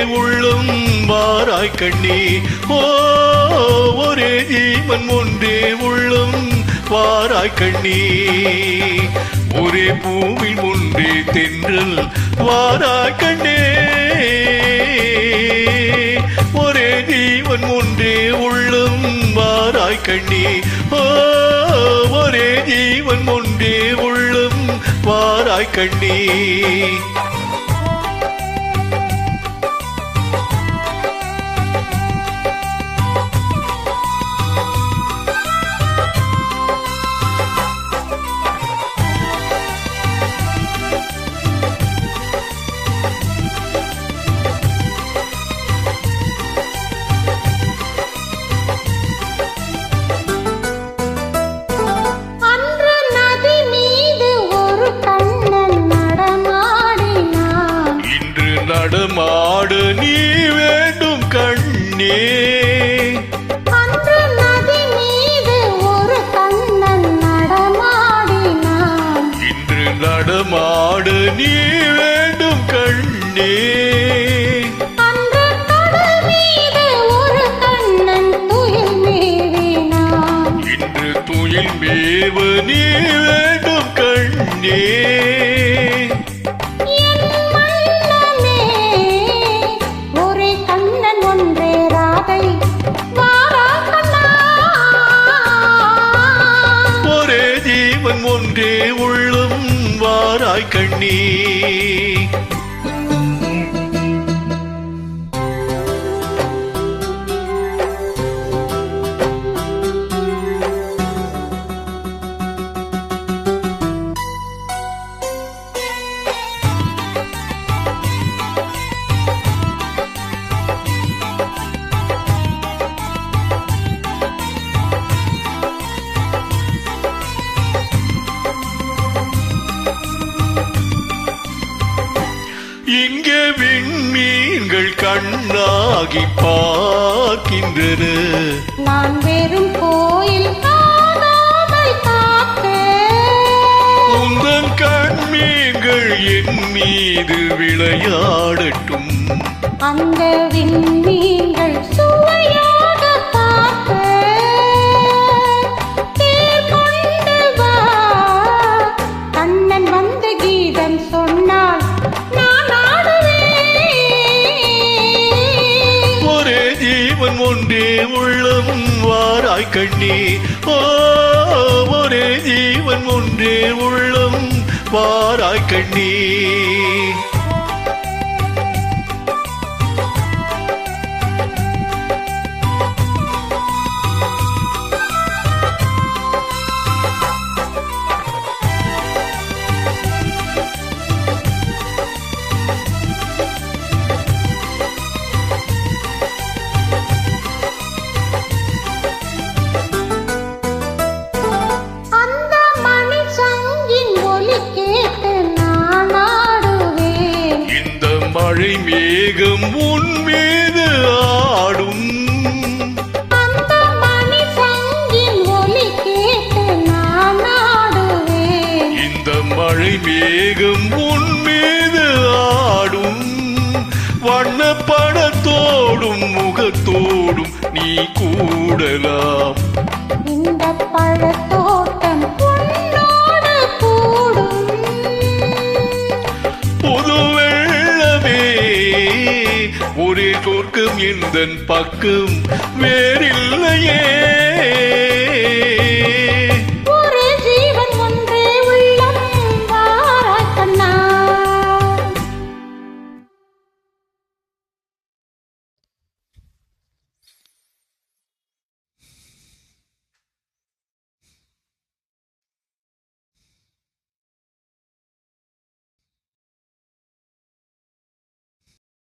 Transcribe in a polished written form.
உள்ளம் வாராய் கண்ணே. ஓ ஒரே ஜீவன் ஒன்றே உள்ளம் வாராய் கண்ணே. ஒரே பூவில் ஒன்றே தென்றல் வாராய் கண்ணே. ஒரே ஜீவன் ஒன்றே உள்ளம் வாராய் கண்ணே. ஓ ஒரே ஜீவன் ஒன்றே உள்ளம் வாராய் கண்ணே. நடமாட நீ வேண்டும் கண்ணே. அன்று நதி மீது ஒரு கண்ணன் நடமாடினான். இன்று நடமாட நீ வேண்டும் கண்ணே. அன்று கடல் மீது ஒரு கண்ணன் துயில் மேவினான். இன்று துயில் மேவ நீ வேண்டும் கண்ணே. ஒன்றே உள்ளம் வாராய் கண்ணே. இங்கே விண்மீன்கள் கண்ணாகி பார்க்கின்றன. நான் வெறும் கோயில் காணாமல் காக்க. உந்தன் கண்மீன்கள் என் மீது விளையாடட்டும். அந்த விண்மீன்கள் சுவையாக பார்க்க. தேர் கொண்டு வா, கண்ணன் வந்த கீதம் சொன்னால் ஒன்றே உள்ளம் வாராய் கண்ணே. ஓ ஒரே ஜீவன் ஒன்றே உள்ளம் வாராய் கண்ணே. மழை மேகம் உன் மீது ஆடும். அந்த மணி சங்கின் ஒலி கேட்டு நான் ஆடுவேன். இந்த மழை மேகம் உன் மீது ஆடும். வண்ணப்படத்தோடும் முகத்தோடும் நீ கூடலாம். இந்த பழத்தோட்டம் உன்னோடு கூடும். ஒரே சொர்க்கம் எந்தன் பக்கம் வேறில்லையே.